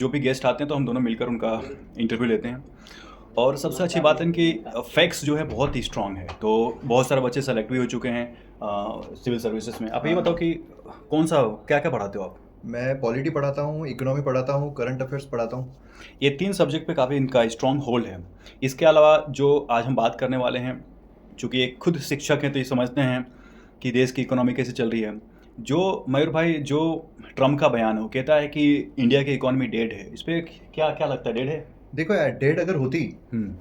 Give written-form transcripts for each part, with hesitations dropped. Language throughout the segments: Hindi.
जो भी गेस्ट आते हैं तो हम दोनों मिलकर उनका इंटरव्यू लेते हैं। और सबसे अच्छी बात है कि फैक्ट्स जो है बहुत ही स्ट्रांग है, तो बहुत सारे बच्चे सेलेक्ट भी हो चुके हैं सिविल सर्विसेज में। आप ये बताओ कि कौन सा क्या क्या पढ़ाते हो आप? मैं पॉलिटी पढ़ाता हूँ, इकोनॉमी पढ़ाता हूँ, करंट अफेयर्स पढ़ाता हूँ। ये 3 सब्जेक्ट पे काफ़ी इनका स्ट्रांग होल्ड है। इसके अलावा जो आज हम बात करने वाले हैं, चूँकि एक खुद शिक्षक हैं तो ये समझते हैं कि देश की इकोनॉमी कैसे चल रही है। जो मयूर भाई, जो ट्रम्प का बयान है वो कहता है कि इंडिया की इकोनॉमी डेड है, इस पे क्या क्या लगता है, डेड है? देखो यार, डेट अगर होती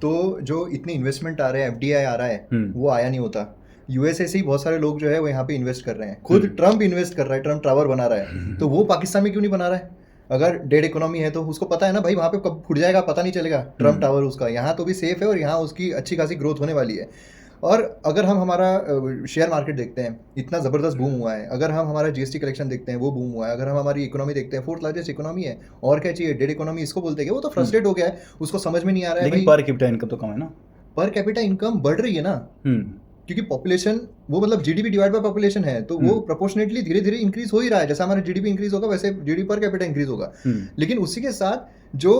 तो जो इतनी इन्वेस्टमेंट आ रहे हैं, एफडीआई आ रहा है, वो आया नहीं होता। यूएसए से ही बहुत सारे लोग जो है वो यहाँ पे इन्वेस्ट कर रहे हैं। खुद ट्रम्प इन्वेस्ट कर रहा है, ट्रम्प टावर बना रहा है, तो वो पाकिस्तान में क्यों नहीं बना रहा है? अगर डेड इकोनॉमी है तो उसको पता है ना भाई, वहाँ पे कब फुट जाएगा पता नहीं चलेगा। ट्रम्प टावर उसका यहाँ तो भी सेफ है और यहाँ उसकी अच्छी खासी ग्रोथ होने वाली है। और अगर हम हमारा शेयर मार्केट देखते हैं, इतना ज़बरदस्त बूम हुआ है। अगर हम हमारा जीएसटी कलेक्शन देखते हैं, वो बूम हुआ है। अगर हम हमारी इकोनॉमी देखते हैं, फोर्थ लार्जेस्ट इकोनॉमी है। और क्या चाहिए? डेड इकोनॉमी इसको बोलते हैं। वो तो फ्रस्ट्रेट हो गया है, उसको समझ में नहीं आ रहा है लेकिन भाई। पर कैपिटा इनकम तो कम है ना? पर कैपिटा इनकम बढ़ रही है ना, हम्म क्योंकि पॉपुलेशन, वो मतलब जीडीपी डिवाइड बाय पॉपुलेशन है, तो वो प्रोपोर्शनेटली धीरे धीरे इंक्रीज हो ही रहा है। जैसा हमारा जीडीपी इंक्रीज होगा वैसे जीडीपी पर कैपिटा इंक्रीज होगा। लेकिन उसी के साथ जो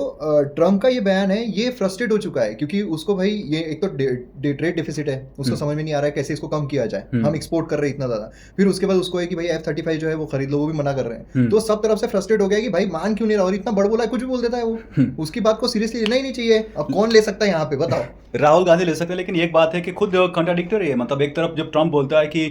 ट्रम्प का ये बयान है, ये फ्रस्ट्रेट हो चुका है, क्योंकि उसको भाई ये एक तो ट्रेड डिफिसिट है, उसको समझ में नहीं आ रहा है कैसे इसको कम किया जाए। हम एक्सपोर्ट कर रहे हैं इतना ज्यादा, फिर उसके बाद उसको है कि भाई F-35 जो है वो खरीद लो, वो भी मना कर रहे हैं। तो सब तरफ से फ्रस्ट्रेट हो गया कि भाई मान क्यों नहीं रहा, और इतना बड़ बोला है, कुछ भी बोल देता है वो। उसकी बात को सीरियसली लेना ही नहीं चाहिए। अब कौन ले सकता है यहाँ पे, बताओ? राहुल गांधी ले सकते हैं, लेकिन एक बात है कि खुद कंट्राडिक्टरी है। मतलब एक तरफ जब ट्रम्प बोलता है कि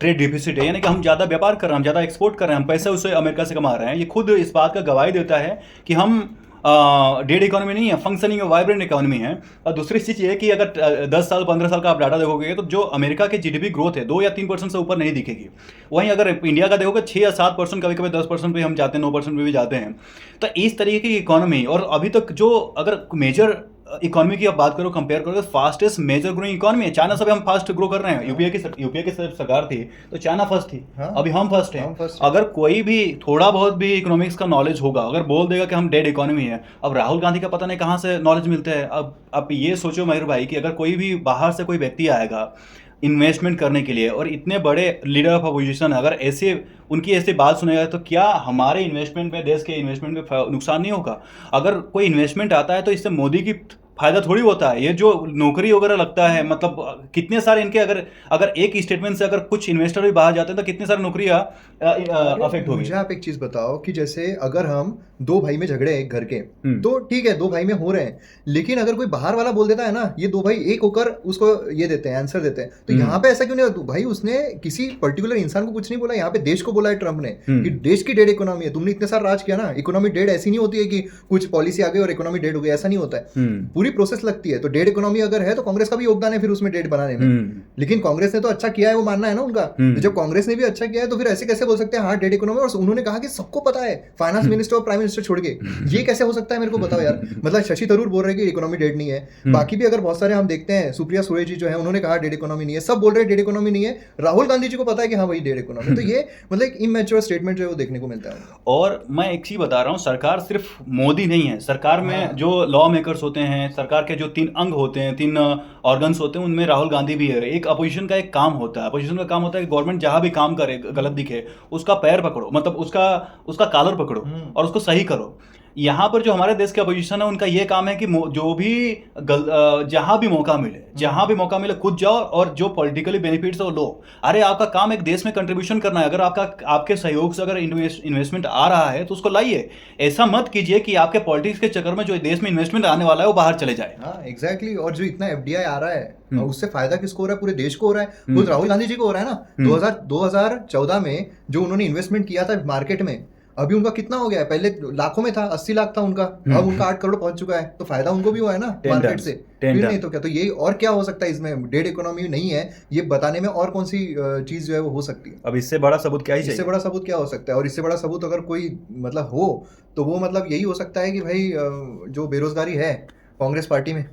ट्रेड डिफिसिट है, यानी कि हम ज़्यादा व्यापार कर रहे हैं, हम ज़्यादा एक्सपोर्ट कर रहे हैं, हम पैसे उससे अमेरिका से कमा रहे हैं, ये खुद इस बात का गवाही देता है कि हम डेड इकोनॉमी नहीं है, फंक्शनिंग और वाइब्रेंट इकोनॉमी है। और दूसरी चीज़ ये है कि अगर 10 साल 15 साल का आप डाटा देखोगे तो जो अमेरिका की जीडीपी ग्रोथ है 2 या 3% से ऊपर नहीं दिखेगी। वहीं अगर इंडिया का देखोगे 6 या 7%, कभी कभी 10% पे हम जाते हैं, 9% पे भी जाते हैं। तो इस तरीके की इकोनॉमी, और अभी तक जो अगर मेजर इकोनॉमी की आप बात करो, कंपेयर करो, तो फास्टेस्ट मेजर ग्रोइंग इकोनॉमी है चाइना से भी हम फास्ट ग्रो कर रहे हैं। यूपीए की सरकार थी तो चाइना फर्स्ट थी। हाँ, अभी हम फर्स्ट हैं। हम फर्स्ट हैं। अगर कोई भी थोड़ा बहुत भी इकोनॉमिक्स का नॉलेज होगा, अगर बोल देगा कि हम डेड इकोनॉमी है। अब राहुल गांधी का पता नहीं कहाँ से नॉलेज मिलता है। अब आप ये सोचो मयूर भाई कि अगर कोई भी बाहर से कोई व्यक्ति आएगा इन्वेस्टमेंट करने के लिए, और इतने बड़े लीडर ऑफ अपोजिशन अगर ऐसे उनकी ऐसी बात सुनेगा, तो क्या हमारे इन्वेस्टमेंट में, देश के इन्वेस्टमेंट में नुकसान नहीं होगा? अगर कोई इन्वेस्टमेंट आता है तो इससे मोदी की फायदा थोड़ी होता है। ये जो नौकरी वगैरह लगता है, मतलब कितने सारे इनके, अगर अगर एक स्टेटमेंट से अगर कुछ इन्वेस्टर भी बाहर जाते हैं तो कितनी सारी नौकरियां अफेक्ट होगी। मुझे आप एक चीज बताओ कि जैसे अगर हम दो भाई में झगड़े हैं एक घर के, तो ठीक है, दो भाई में हो रहे हैं। लेकिन अगर कोई बाहर वाला बोल देता है ना, ये दो भाई एक होकर उसको ये देते हैं, आंसर देते हैं, तो यहाँ पे ऐसा क्यों नहीं होता? भाई उसने किसी पर्टिकुलर इंसान को कुछ नहीं बोला, यहाँ पे देश को बोला है ट्रम्प ने कि देश की डेड इकोनॉमी है। तुमने इतने सारा राज किया ना, इकोनॉमी डेड ऐसी नहीं होती है कि कुछ पॉलिसी आ गई और इकोनॉमी डेड हो गई, ऐसा नहीं होता है। पूरी प्रोसेस लगती है। तो डेड इकोनॉमी अगर है तो कांग्रेस का भी योगदान है फिर उसमें डेड बनाने में। लेकिन कांग्रेस ने तो अच्छा किया है, वो मानना है ना उनका। तो जब कांग्रेस ने भी अच्छा किया है तो फिर ऐसे कैसे बोल सकते हैं हाँ डेड इकोनॉमी? और उन्होंने कहा कि सबको पता है, फाइनेंस मिनिस्टर और प्राइम मिनिस्टर छोड़ के। ये कैसे हो सकता है, मेरे को बताओ यार। मतलब शशि थरूर बोल रहे हैं कि इकोनॉमी डेड नहीं है, बाकी भी अगर बहुत सारे हम देखते हैं, सुप्रिया सुळे जी जो है उन्होंने कहा डेड इकोनॉमी नहीं है, सब बोल रहे हैं डेड इकोनॉमी नहीं है। राहुल गांधी जी को पता है कि हाँ वही डेड इकोनॉमी। तो ये मतलब एक इमेच्योर स्टेटमेंट जो है वो देखने को मिलता है। और मैं एक चीज बता रहा हूँ, सरकार सिर्फ मोदी नहीं है। सरकार में जो लॉ मेकर्स होते हैं, सरकार के जो 3 अंग होते हैं, 3 ऑर्गन्स होते हैं, उनमें राहुल गांधी भी है। एक अपोजिशन का एक काम होता है, अपोजिशन का काम होता है कि गवर्नमेंट जहां भी काम करे गलत दिखे उसका पैर पकड़ो, मतलब उसका उसका कॉलर पकड़ो और उसको सही करो। यहाँ पर जो हमारे देश के अपोजिशन है उनका ये काम है कि जो भी जहां भी मौका मिले कूद जाओ और जो पॉलिटिकली बेनिफिट्स है वो लो। अरे आपका काम एक देश में कंट्रीब्यूशन करना है। अगर आपके सहयोग से अगर इन्वेस्टमेंट आ रहा है तो उसको लाइए। ऐसा मत कीजिए कि आपके पॉलिटिक्स के चक्कर में जो देश में इन्वेस्टमेंट आने वाला है वो बाहर चले जाए। हाँ एग्जैक्टली। और जो इतना एफडीआई आ रहा है उससे फायदा किसको हो रहा है? पूरे देश को हो रहा है। खुद राहुल गांधी जी को हो रहा है ना। 2014 में जो उन्होंने इन्वेस्टमेंट किया था मार्केट में, अभी उनका कितना हो गया है? पहले लाखों में था, 80 लाख था उनका, अब उनका 8 करोड़ पहुंच चुका है। तो फायदा उनको भी हुआ है ना मार्केट से। फिर नहीं तो क्या? तो यही और क्या हो सकता है इसमें? डेड इकोनॉमी नहीं है ये बताने में और कौन सी चीज जो है वो हो सकती है? अब इससे बड़ा सबूत क्या ही चाहिए? इससे बड़ा सबूत क्या हो सकता है? और इससे बड़ा सबूत अगर कोई मतलब हो तो वो मतलब यही हो सकता है कि भाई जो बेरोजगारी है कांग्रेस पार्टी में